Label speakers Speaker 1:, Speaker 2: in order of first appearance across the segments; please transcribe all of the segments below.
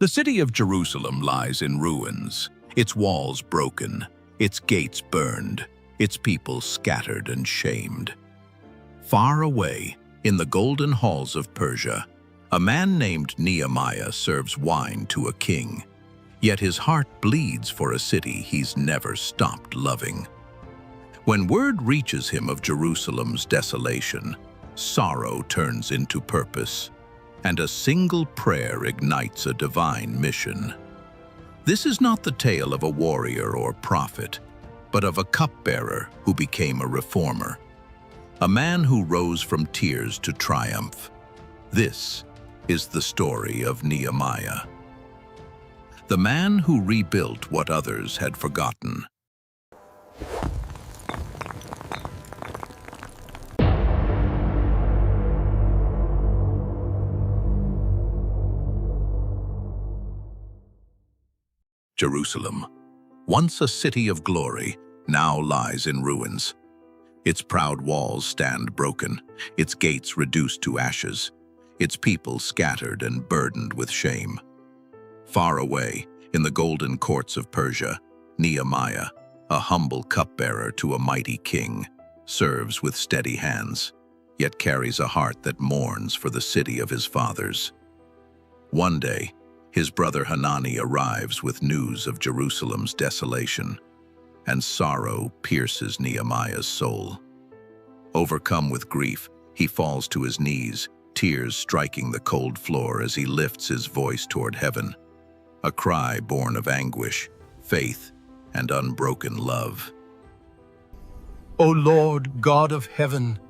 Speaker 1: The city of Jerusalem lies in ruins, its walls broken, its gates burned, its people scattered and shamed. Far away, in the golden halls of Persia, a man named Nehemiah serves wine to a king, yet his heart bleeds for a city he's never stopped loving. When word reaches him of Jerusalem's desolation, sorrow turns into purpose, and a single prayer ignites a divine mission. This is not the tale of a warrior or prophet, but of a cupbearer who became a reformer, a man who rose from tears to triumph. This is the story of Nehemiah, the man who rebuilt what others had forgotten. Jerusalem, once a city of glory, now lies in ruins. Its proud walls stand broken, its gates reduced to ashes, its people scattered and burdened with shame. Far away, in the golden courts of Persia, Nehemiah, a humble cupbearer to a mighty king, serves with steady hands, yet carries a heart that mourns for the city of his fathers. One day, his brother Hanani arrives with news of Jerusalem's desolation, and sorrow pierces Nehemiah's soul. Overcome with grief, he falls to his knees, tears striking the cold floor as he lifts his voice toward heaven, a cry born of anguish, faith, and unbroken love.
Speaker 2: O Lord, God of heaven,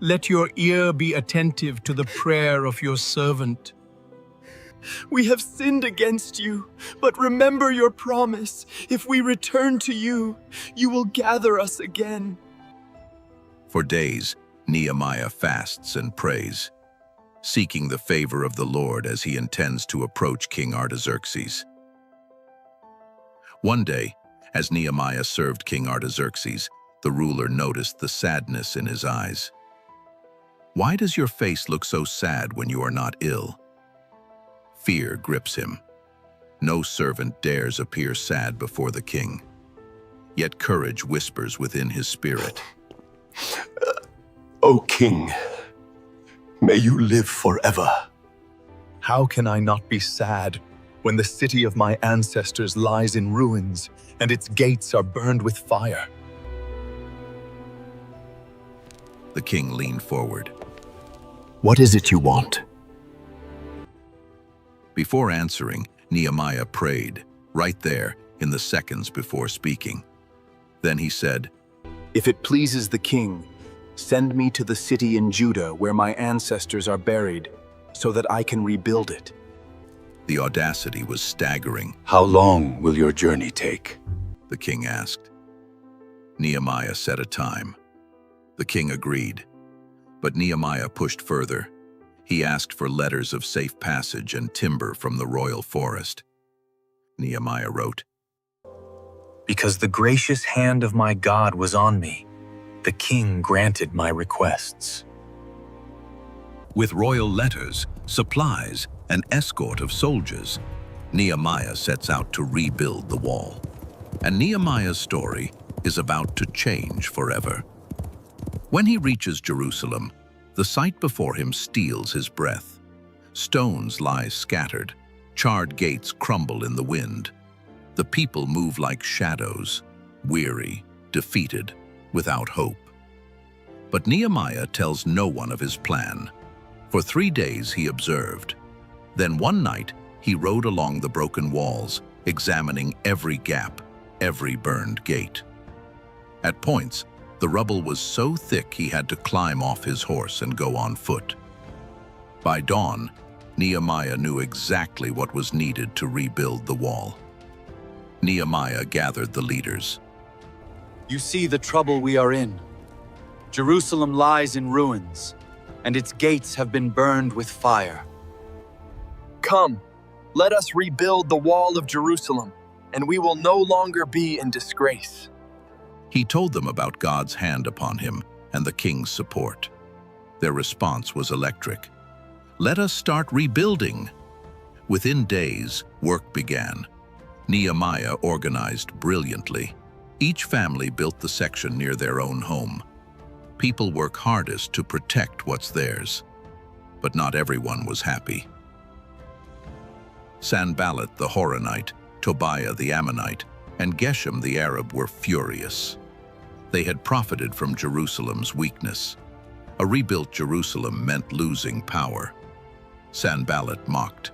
Speaker 2: let your ear be attentive to the prayer of your servant. We have sinned against you, but remember your promise. If we return to you, you will gather us again.
Speaker 1: For days, Nehemiah fasts and prays, seeking the favor of the Lord as he intends to approach King Artaxerxes. One day, as Nehemiah served King Artaxerxes, the ruler noticed the sadness in his eyes. "Why does your face look so sad when you are not ill?" Fear grips him. No servant dares appear sad before the king. Yet courage whispers within his spirit.
Speaker 3: O king, may you live forever.
Speaker 4: How can I not be sad when the city of my ancestors lies in ruins and its gates are burned with fire?
Speaker 1: The king leaned forward.
Speaker 3: What is it you want?
Speaker 1: Before answering, Nehemiah prayed, right there, in the seconds before speaking. Then he said,
Speaker 4: If it pleases the king, send me to the city in Judah where my ancestors are buried, so that I can rebuild it.
Speaker 1: The audacity was staggering.
Speaker 3: How long will your journey take?
Speaker 1: The king asked. Nehemiah set a time. The king agreed. But Nehemiah pushed further. He asked for letters of safe passage and timber from the royal forest. Nehemiah wrote,
Speaker 5: Because the gracious hand of my God was on me, the king granted my requests.
Speaker 1: With royal letters, supplies, and escort of soldiers, Nehemiah sets out to rebuild the wall. And Nehemiah's story is about to change forever. When he reaches Jerusalem, the sight before him steals his breath. Stones lie scattered, charred gates crumble in the wind. The people move like shadows, weary, defeated, without hope. But Nehemiah tells no one of his plan. For 3 days he observed. Then one night he rode along the broken walls, examining every gap, every burned gate. At points, the rubble was so thick he had to climb off his horse and go on foot. By dawn, Nehemiah knew exactly what was needed to rebuild the wall. Nehemiah gathered the leaders.
Speaker 6: You see the trouble we are in. Jerusalem lies in ruins, and its gates have been burned with fire.
Speaker 2: Come, let us rebuild the wall of Jerusalem, and we will no longer be in disgrace.
Speaker 1: He told them about God's hand upon him and the king's support. Their response was electric. Let us start rebuilding. Within days, work began. Nehemiah organized brilliantly. Each family built the section near their own home. People work hardest to protect what's theirs. But not everyone was happy. Sanballat the Horonite, Tobiah the Ammonite, and Geshem the Arab were furious. They had profited from Jerusalem's weakness. A rebuilt Jerusalem meant losing power. Sanballat mocked.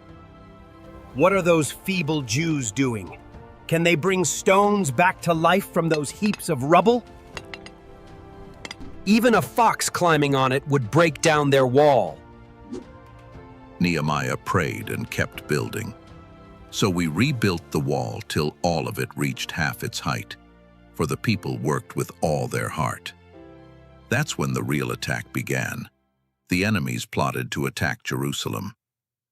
Speaker 7: What are those feeble Jews doing? Can they bring stones back to life from those heaps of rubble? Even a fox climbing on it would break down their wall.
Speaker 1: Nehemiah prayed and kept building. So we rebuilt the wall till all of it reached half its height, for the people worked with all their heart. That's when the real attack began. The enemies plotted to attack Jerusalem.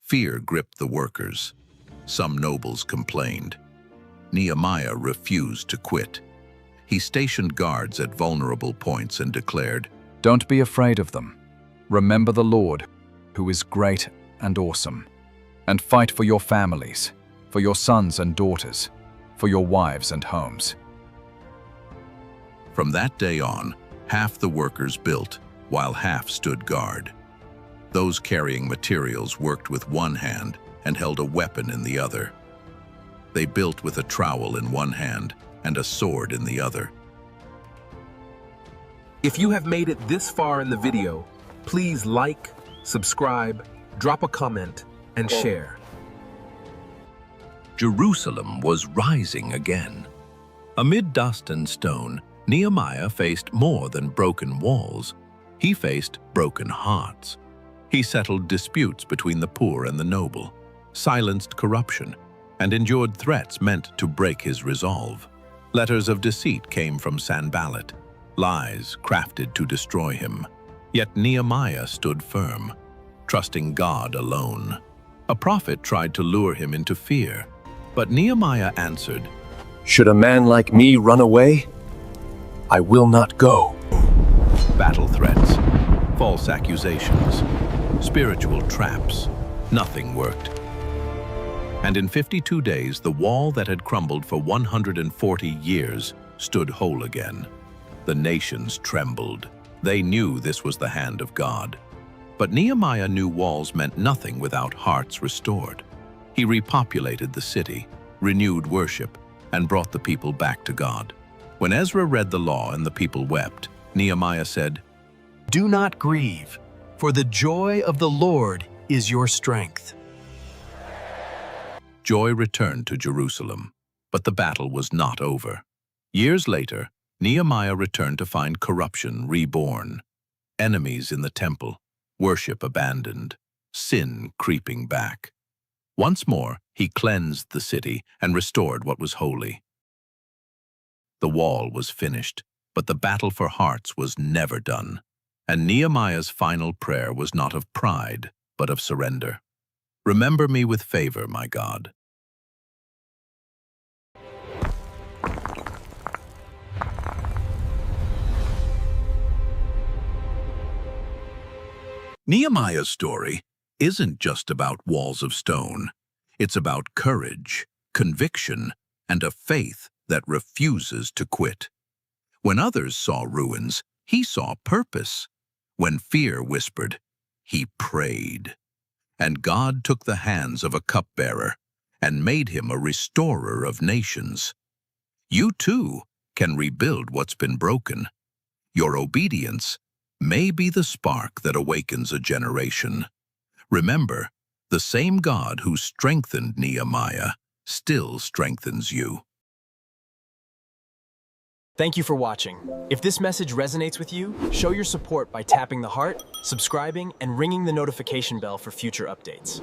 Speaker 1: Fear gripped the workers. Some nobles complained. Nehemiah refused to quit. He stationed guards at vulnerable points and declared,
Speaker 8: "Don't be afraid of them. Remember the Lord, who is great and awesome, and fight for your families, for your sons and daughters, for your wives and homes."
Speaker 1: From that day on, half the workers built, while half stood guard. Those carrying materials worked with one hand and held a weapon in the other. They built with a trowel in one hand and a sword in the other.
Speaker 9: If you have made it this far in the video, please like, subscribe, drop a comment, and share.
Speaker 1: Jerusalem was rising again. Amid dust and stone, Nehemiah faced more than broken walls. He faced broken hearts. He settled disputes between the poor and the noble, silenced corruption, and endured threats meant to break his resolve. Letters of deceit came from Sanballat, lies crafted to destroy him. Yet Nehemiah stood firm, trusting God alone. A prophet tried to lure him into fear, but Nehemiah answered,
Speaker 3: Should a man like me run away? I will not go.
Speaker 1: Battle threats, false accusations, spiritual traps, nothing worked. And in 52 days, the wall that had crumbled for 140 years stood whole again. The nations trembled. They knew this was the hand of God. But Nehemiah knew walls meant nothing without hearts restored. He repopulated the city, renewed worship, and brought the people back to God. When Ezra read the law and the people wept, Nehemiah said,
Speaker 2: Do not grieve, for the joy of the Lord is your strength.
Speaker 1: Joy returned to Jerusalem, but the battle was not over. Years later, Nehemiah returned to find corruption reborn, enemies in the temple, worship abandoned, sin creeping back. Once more, he cleansed the city and restored what was holy. The wall was finished, but the battle for hearts was never done. And Nehemiah's final prayer was not of pride, but of surrender. Remember me with favor, my God. Nehemiah's story isn't just about walls of stone. It's about courage, conviction, and a faith that refuses to quit. When others saw ruins, he saw purpose. When fear whispered, he prayed. And God took the hands of a cupbearer and made him a restorer of nations. You too can rebuild what's been broken. Your obedience may be the spark that awakens a generation. Remember, the same God who strengthened Nehemiah still strengthens you.
Speaker 10: Thank you for watching. If this message resonates with you, show your support by tapping the heart, subscribing, and ringing the notification bell for future updates.